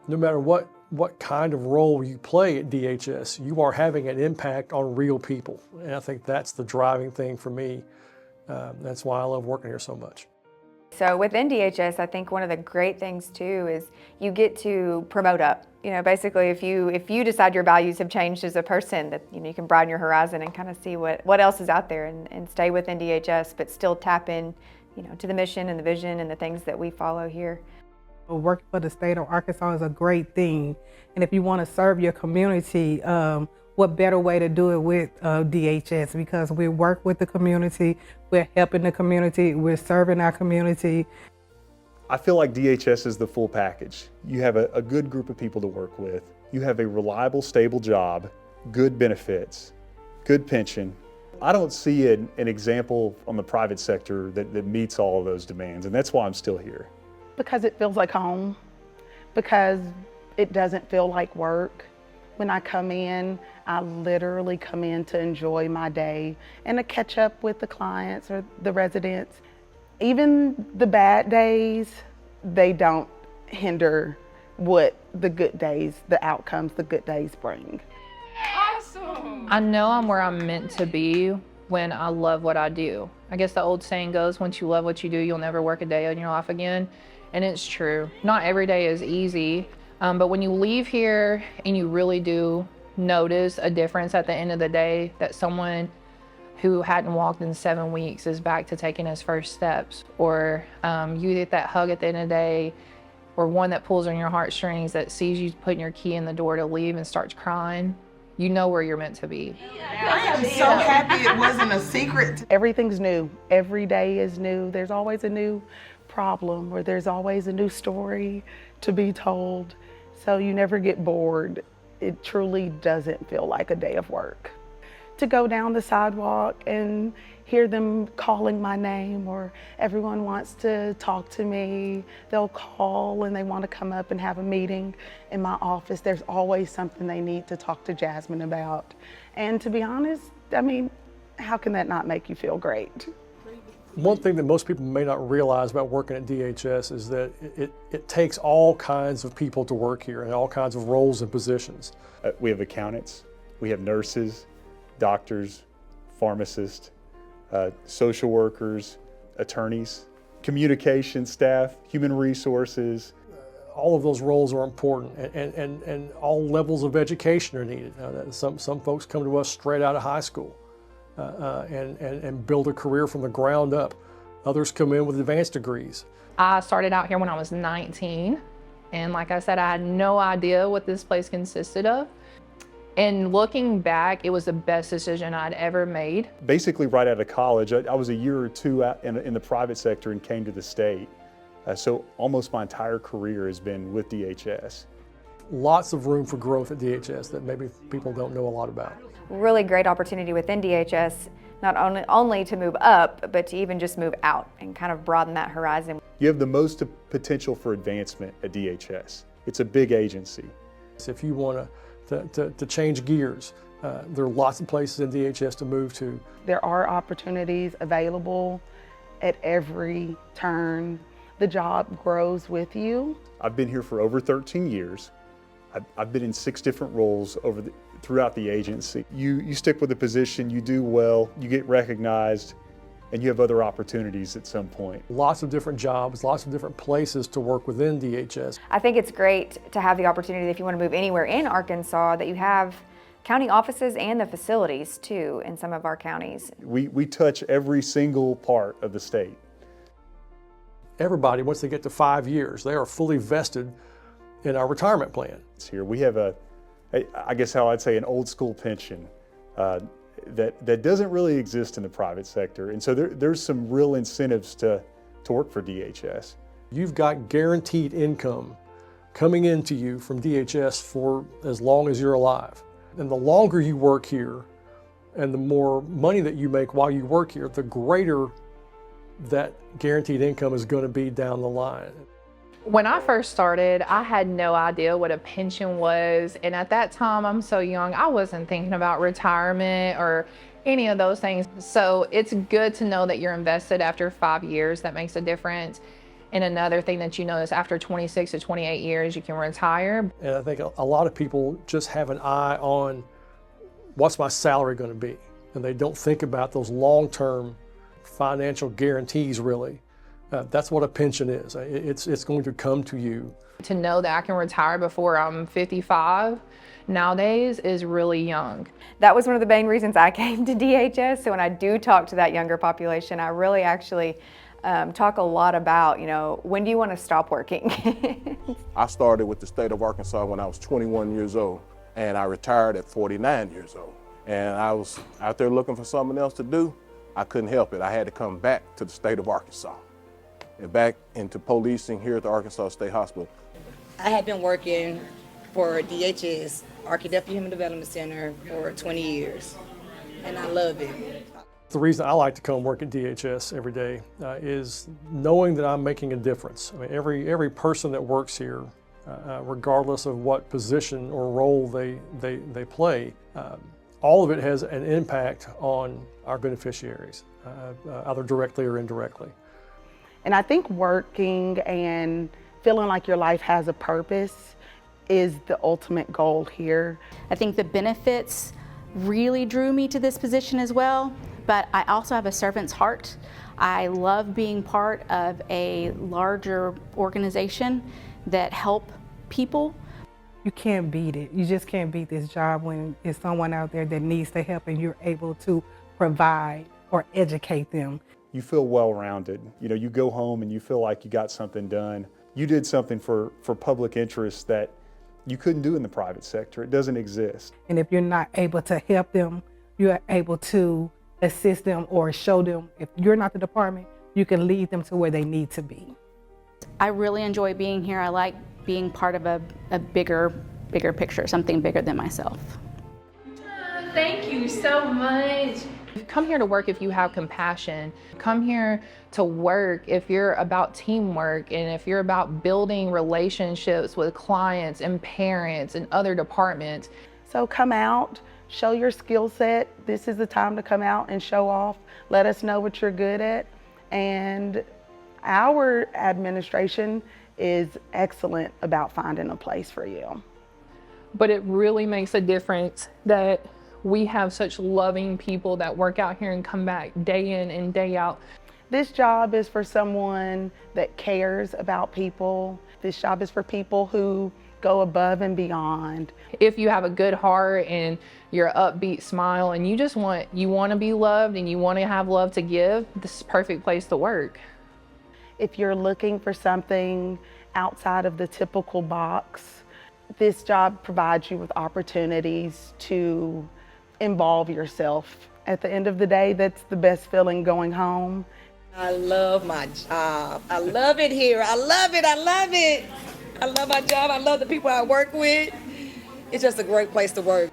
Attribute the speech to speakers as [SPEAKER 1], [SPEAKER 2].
[SPEAKER 1] no matter what kind of role you play at DHS, you are having an impact on real people. And I think that's the driving thing for me. That's why I love working here so much.
[SPEAKER 2] So within DHS, I think one of the great things too is you get to promote up. You know, basically if you decide your values have changed as a person, that you can broaden your horizon and kind of see what else is out there and stay within DHS, but still tap in, to the mission and the vision and the things that we follow here.
[SPEAKER 3] Working for the state of Arkansas is a great thing. And if you want to serve your community, what better way to do it with DHS, because we work with the community, we're helping the community, we're serving our community.
[SPEAKER 4] I feel like DHS is the full package. You have a good group of people to work with. You have a reliable, stable job, good benefits, good pension. I don't see an example on the private sector that meets all of those demands, and that's why I'm still here.
[SPEAKER 5] Because it feels like home, because it doesn't feel like work. When I come in, I literally come in to enjoy my day and to catch up with the clients or the residents. Even the bad days, they don't hinder what the good days, the outcomes the good days bring.
[SPEAKER 6] Awesome! I know I'm where I'm meant to be when I love what I do. I guess the old saying goes, once you love what you do, you'll never work a day in your life again. And it's true. Not every day is easy, but when you leave here and you really do notice a difference at the end of the day, that someone who hadn't walked in 7 weeks is back to taking his first steps, or you get that hug at the end of the day, or one that pulls on your heartstrings that sees you putting your key in the door to leave and starts crying, you know where you're meant to be.
[SPEAKER 7] I am so happy it wasn't a secret.
[SPEAKER 5] Everything's new. Every day is new. There's always a new problem, or there's always a new story to be told. So you never get bored. It truly doesn't feel like a day of work. To go down the sidewalk and hear them calling my name, or everyone wants to talk to me, they'll call and they want to come up and have a meeting in my office. There's always something they need to talk to Jasmine about. And to be honest, I mean, how can that not make you feel great?
[SPEAKER 1] One thing that most people may not realize about working at DHS is that it takes all kinds of people to work here and all kinds of roles and positions.
[SPEAKER 4] We have accountants, we have nurses, doctors, pharmacists, social workers, attorneys, communication staff, human resources.
[SPEAKER 1] All of those roles are important, and all levels of education are needed. Some folks come to us straight out of high school and build a career from the ground up. Others come in with advanced degrees.
[SPEAKER 6] I started out here when I was 19, and like I said, I had no idea what this place consisted of. And looking back, it was the best decision I'd ever made.
[SPEAKER 4] Basically right out of college, I was a year or two out in the private sector and came to the state. So almost my entire career has been with DHS.
[SPEAKER 1] Lots of room for growth at DHS that maybe people don't know a lot about.
[SPEAKER 2] Really great opportunity within DHS, not only to move up, but to even just move out and kind of broaden that horizon.
[SPEAKER 4] You have the most potential for advancement at DHS. It's a big agency.
[SPEAKER 1] If you want to change gears, there are lots of places in DHS to move to.
[SPEAKER 5] There are opportunities available at every turn. The job grows with you.
[SPEAKER 4] I've been here for over 13 years. I've been in 6 different roles throughout the agency. You stick with the position, you do well, you get recognized, and you have other opportunities at some point.
[SPEAKER 1] Lots of different jobs, lots of different places to work within DHS.
[SPEAKER 2] I think it's great to have the opportunity, if you want to move anywhere in Arkansas, that you have county offices and the facilities too in some of our counties.
[SPEAKER 4] We touch every single part of the state.
[SPEAKER 1] Everybody, once they get to 5 years, they are fully vested in our retirement plan.
[SPEAKER 4] Here we have I guess how I'd say an old school pension that doesn't really exist in the private sector. And so there's some real incentives to work for DHS.
[SPEAKER 1] You've got guaranteed income coming into you from DHS for as long as you're alive. And the longer you work here and the more money that you make while you work here, the greater that guaranteed income is going to be down the line.
[SPEAKER 6] When I first started, I had no idea what a pension was. And at that time, I'm so young, I wasn't thinking about retirement or any of those things. So it's good to know that you're invested after 5 years. That makes a difference. And another thing that you notice, after 26 to 28 years, you can retire.
[SPEAKER 1] And I think a lot of people just have an eye on what's my salary going to be, and they don't think about those long-term financial guarantees really. That's what a pension is. It's going to come to you.
[SPEAKER 6] To know that I can retire before I'm 55 nowadays is really young.
[SPEAKER 2] That was one of the main reasons I came to DHS. So when I do talk to that younger population, I really actually talk a lot about, when do you want to stop working?
[SPEAKER 8] I started with the state of Arkansas when I was 21 years old, and I retired at 49 years old. And I was out there looking for something else to do. I couldn't help it. I had to come back to the state of Arkansas and back into policing here at the Arkansas State Hospital.
[SPEAKER 9] I had been working for DHS, Archie Deputy Human Development Center, for 20 years, and I love it.
[SPEAKER 1] The reason I like to come work at DHS every day is knowing that I'm making a difference. I mean, every person that works here, regardless of what position or role they play, all of it has an impact on our beneficiaries, either directly or indirectly.
[SPEAKER 5] And I think working and feeling like your life has a purpose is the ultimate goal here.
[SPEAKER 10] I think the benefits really drew me to this position as well, but I also have a servant's heart. I love being part of a larger organization that help people.
[SPEAKER 3] You can't beat it. You just can't beat this job when there's someone out there that needs the help and you're able to provide or educate them.
[SPEAKER 4] You feel well-rounded. You go home and you feel like you got something done. You did something for public interest that you couldn't do in the private sector. It doesn't exist.
[SPEAKER 3] And if you're not able to help them, you're able to assist them or show them. If you're not the department, you can lead them to where they need to be.
[SPEAKER 10] I really enjoy being here. I like being part of a bigger picture, something bigger than myself.
[SPEAKER 6] Thank you so much. Come here to work if you have compassion. Come here to work if you're about teamwork and if you're about building relationships with clients and parents and other departments.
[SPEAKER 5] So come out, show your skill set. This is the time to come out and show off. Let us know what you're good at. And our administration is excellent about finding a place for you.
[SPEAKER 6] But it really makes a difference that we have such loving people that work out here and come back day in and day out.
[SPEAKER 5] This job is for someone that cares about people. This job is for people who go above and beyond.
[SPEAKER 6] If you have a good heart and your upbeat smile and you want to be loved and you want to have love to give, this is a perfect place to work.
[SPEAKER 5] If you're looking for something outside of the typical box, this job provides you with opportunities to involve yourself. At the end of the day, that's the best feeling, going home.
[SPEAKER 9] I love my job. I love it here. I love it. I love it. I love my job. I love the people I work with. It's just a great place to work.